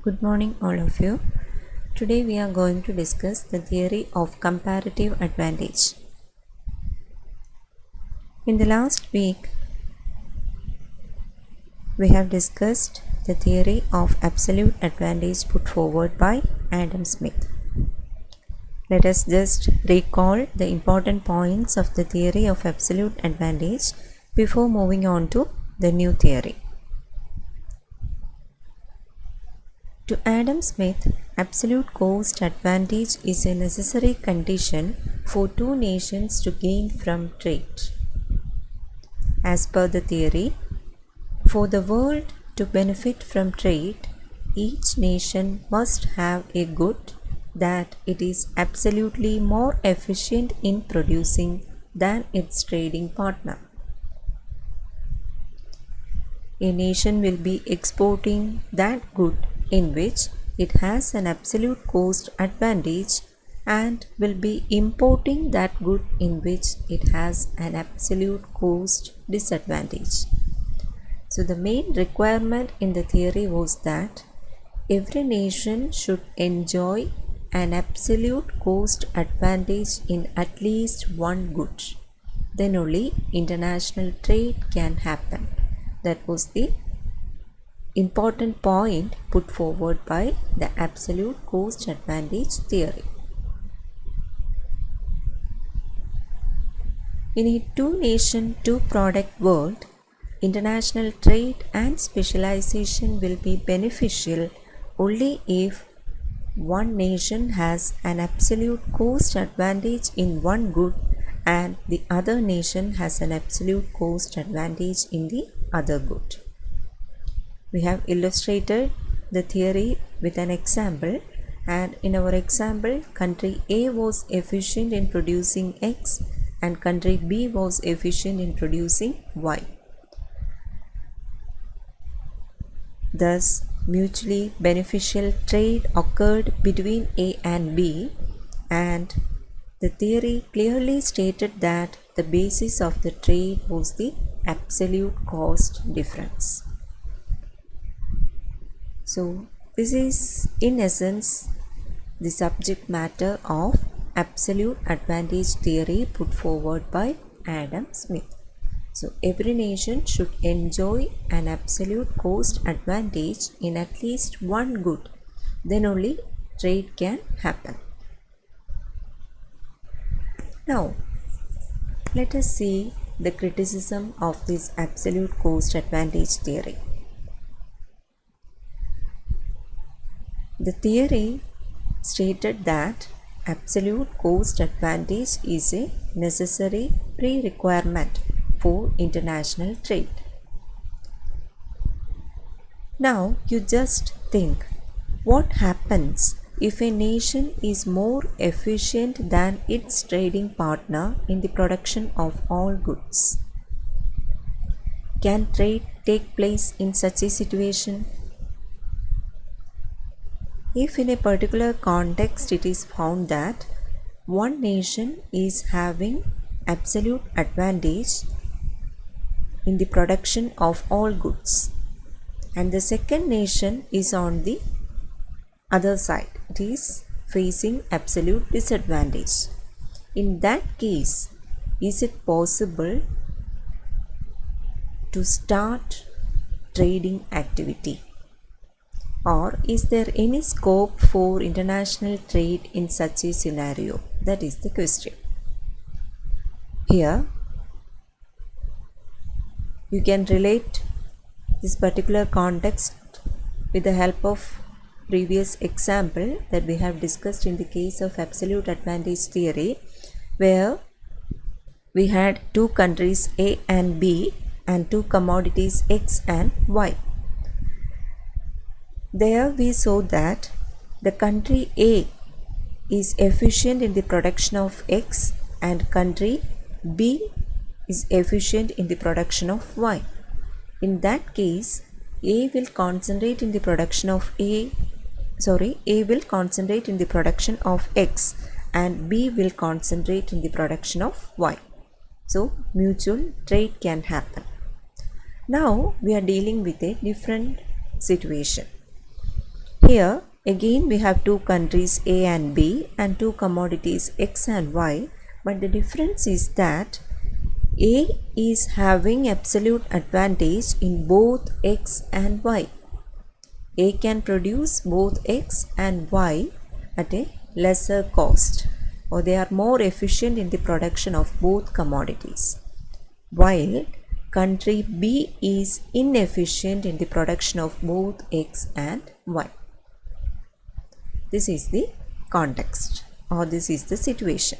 Good morning, all of you. Today we are going to discuss the theory of comparative advantage. In the last week, we have discussed the theory of absolute advantage put forward by Adam Smith. Let us just recall the important points of the theory of absolute advantage before moving on to the new theory. To Adam Smith, absolute cost advantage is a necessary condition for two nations to gain from trade. As per the theory, for the world to benefit from trade, each nation must have a good that it is absolutely more efficient in producing than its trading partner. A nation will be exporting that good in which it has an absolute cost advantage and will be importing that good in which it has an absolute cost disadvantage. So the main requirement in the theory was that every nation should enjoy an absolute cost advantage in at least one good. Then only international trade can happen. That was the important point put forward by the absolute cost advantage theory. In a two-nation, two-product world, international trade and specialization will be beneficial only if one nation has an absolute cost advantage in one good and the other nation has an absolute cost advantage in the other good. We have illustrated the theory with an example, and in our example, country A was efficient in producing X and country B was efficient in producing Y. Thus, mutually beneficial trade occurred between A and B, and the theory clearly stated that the basis of the trade was the absolute cost difference. So, this is in essence the subject matter of absolute advantage theory put forward by Adam Smith. So, every nation should enjoy an absolute cost advantage in at least one good. Then only trade can happen. Now, let us see the criticism of this absolute cost advantage theory. The theory stated that absolute cost advantage is a necessary pre-requirement for international trade. Now you just think, what happens if a nation is more efficient than its trading partner in the production of all goods? Can trade take place in such a situation? If in a particular context it is found that one nation is having absolute advantage in the production of all goods and the second nation is on the other side, it is facing absolute disadvantage. In that case, is it possible to start trading activity? Or is there any scope for international trade in such a scenario? That is the question. Here, you can relate this particular context with the help of previous example that we have discussed in the case of absolute advantage theory, where we had two countries A and B and two commodities X and Y. There we saw that the country A is efficient in the production of X and country B is efficient in the production of Y. In that case, A will concentrate in the production of A will concentrate in the production of X and B will concentrate in the production of Y. So, mutual trade can happen. Now, we are dealing with a different situation. Here again we have two countries A and B and two commodities X and Y, but the difference is that A is having absolute advantage in both X and Y. A can produce both X and Y at a lesser cost, or they are more efficient in the production of both commodities, while country B is inefficient in the production of both X and Y. This is the context, or this is the situation.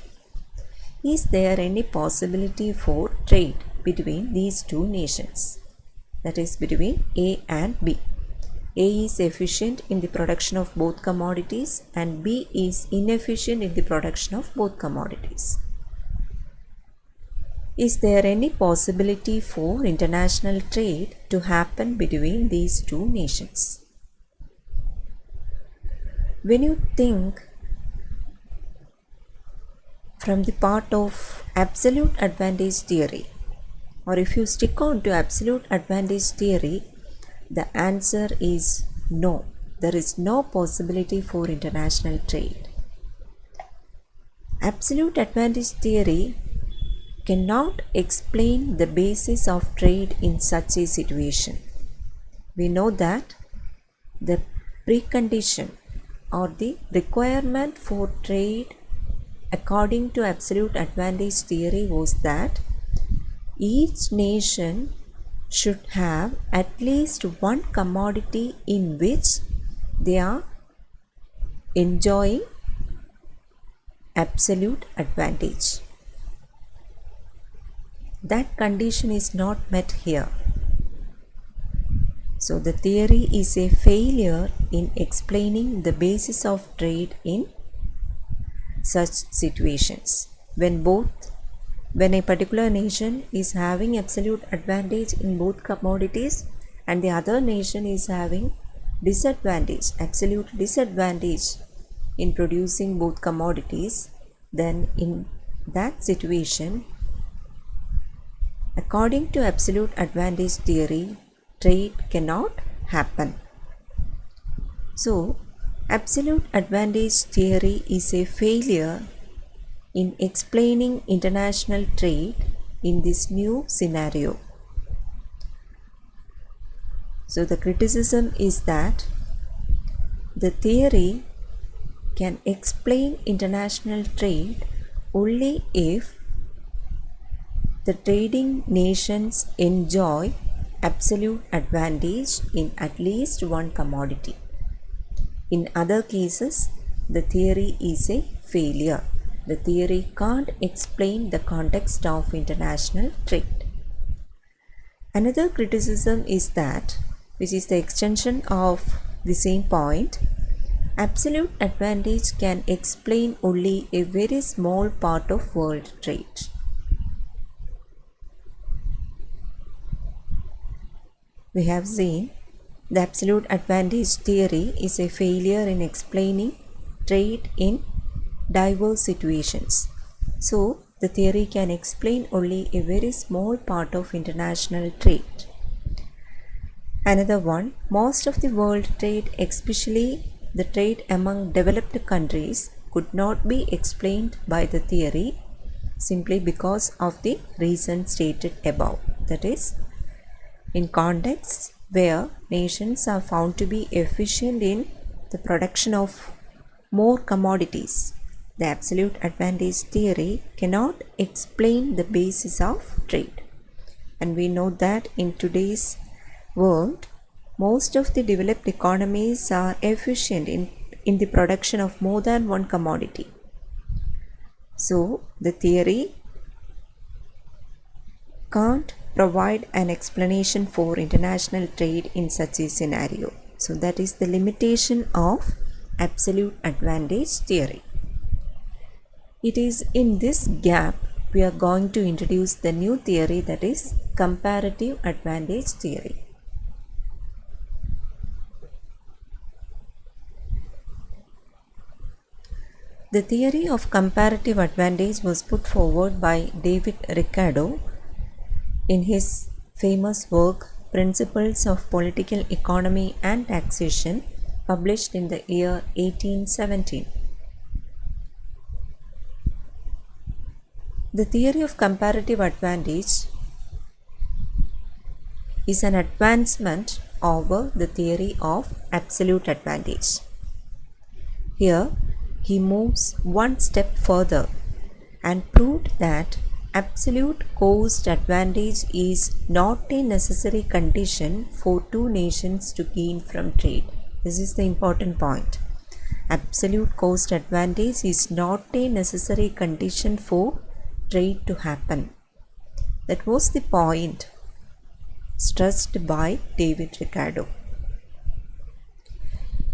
Is there any possibility for trade between these two nations? That is between A and B. A is efficient in the production of both commodities and B is inefficient in the production of both commodities. Is there any possibility for international trade to happen between these two nations? When you think from the part of absolute advantage theory, or if you stick on to absolute advantage theory, the answer is no. There is no possibility for international trade. Absolute advantage theory cannot explain the basis of trade in such a situation. We know that the precondition or the requirement for trade according to absolute advantage theory was that each nation should have at least one commodity in which they are enjoying absolute advantage. That condition is not met here. So the theory is a failure in explaining the basis of trade in such situations. When a particular nation is having absolute advantage in both commodities and the other nation is having absolute disadvantage in producing both commodities, then in that situation, according to absolute advantage theory, trade cannot happen. So, absolute advantage theory is a failure in explaining international trade in this new scenario. So the criticism is that the theory can explain international trade only if the trading nations enjoy absolute advantage in at least one commodity. In other cases, the theory is a failure. The theory can't explain the context of international trade. Another criticism is that, which is the extension of the same point, absolute advantage can explain only a very small part of world trade. We have seen the absolute advantage theory is a failure in explaining trade in diverse situations. So, the theory can explain only a very small part of international trade. Another one, most of the world trade, especially the trade among developed countries, could not be explained by the theory simply because of the reason stated above. That is, in contexts where nations are found to be efficient in the production of more commodities, the absolute advantage theory cannot explain the basis of trade. And we know that in today's world, most of the developed economies are efficient in the production of more than one commodity. So, the theory can't provide an explanation for international trade in such a scenario. So, that is the limitation of absolute advantage theory. It is in this gap we are going to introduce the new theory, that is comparative advantage theory. The theory of comparative advantage was put forward by David Ricardo in his famous work Principles of Political Economy and Taxation published in the year 1817. The theory of comparative advantage is an advancement over the theory of absolute advantage. Here, he moves one step further and proved that absolute cost advantage is not a necessary condition for two nations to gain from trade. This is the important point. Absolute cost advantage is not a necessary condition for trade to happen. That was the point stressed by David Ricardo.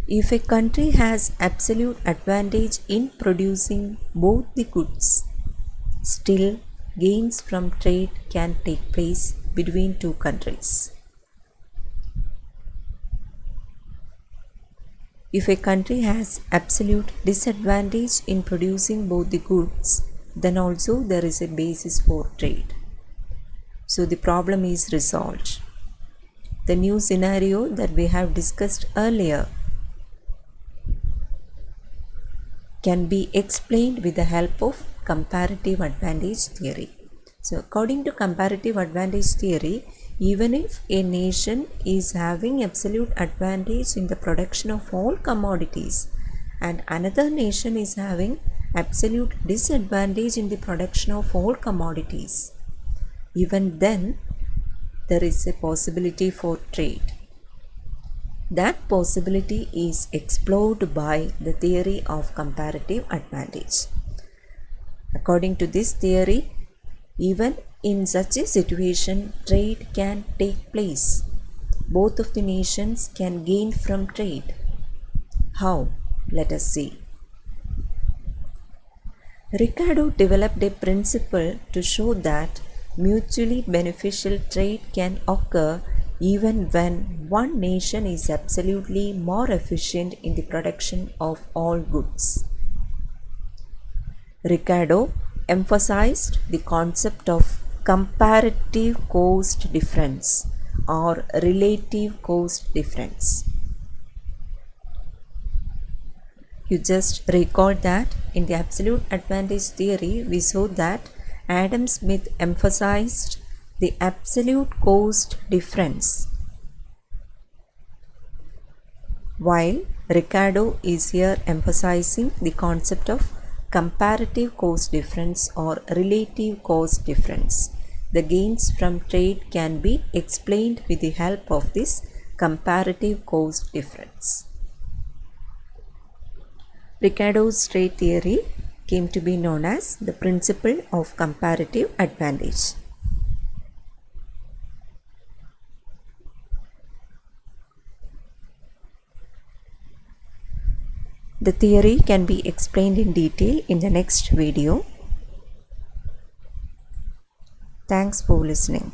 If a country has absolute advantage in producing both the goods, still gains from trade can take place between two countries. If a country has absolute disadvantage in producing both the goods, then also there is a basis for trade. So the problem is resolved. The new scenario that we have discussed earlier can be explained with the help of comparative advantage theory. So according to comparative advantage theory, even if a nation is having absolute advantage in the production of all commodities and another nation is having absolute disadvantage in the production of all commodities, even then there is a possibility for trade. That possibility is explored by the theory of comparative advantage. According to this theory, even in such a situation, trade can take place. Both of the nations can gain from trade. How? Let us see. Ricardo developed a principle to show that mutually beneficial trade can occur even when one nation is absolutely more efficient in the production of all goods. Ricardo emphasized the concept of comparative cost difference or relative cost difference. You just recall that in the absolute advantage theory, we saw that Adam Smith emphasized the absolute cost difference, while Ricardo is here emphasizing the concept of comparative cost difference or relative cost difference. The gains from trade can be explained with the help of this comparative cost difference. Ricardo's trade theory came to be known as the principle of comparative advantage. The theory can be explained in detail in the next video. Thanks for listening.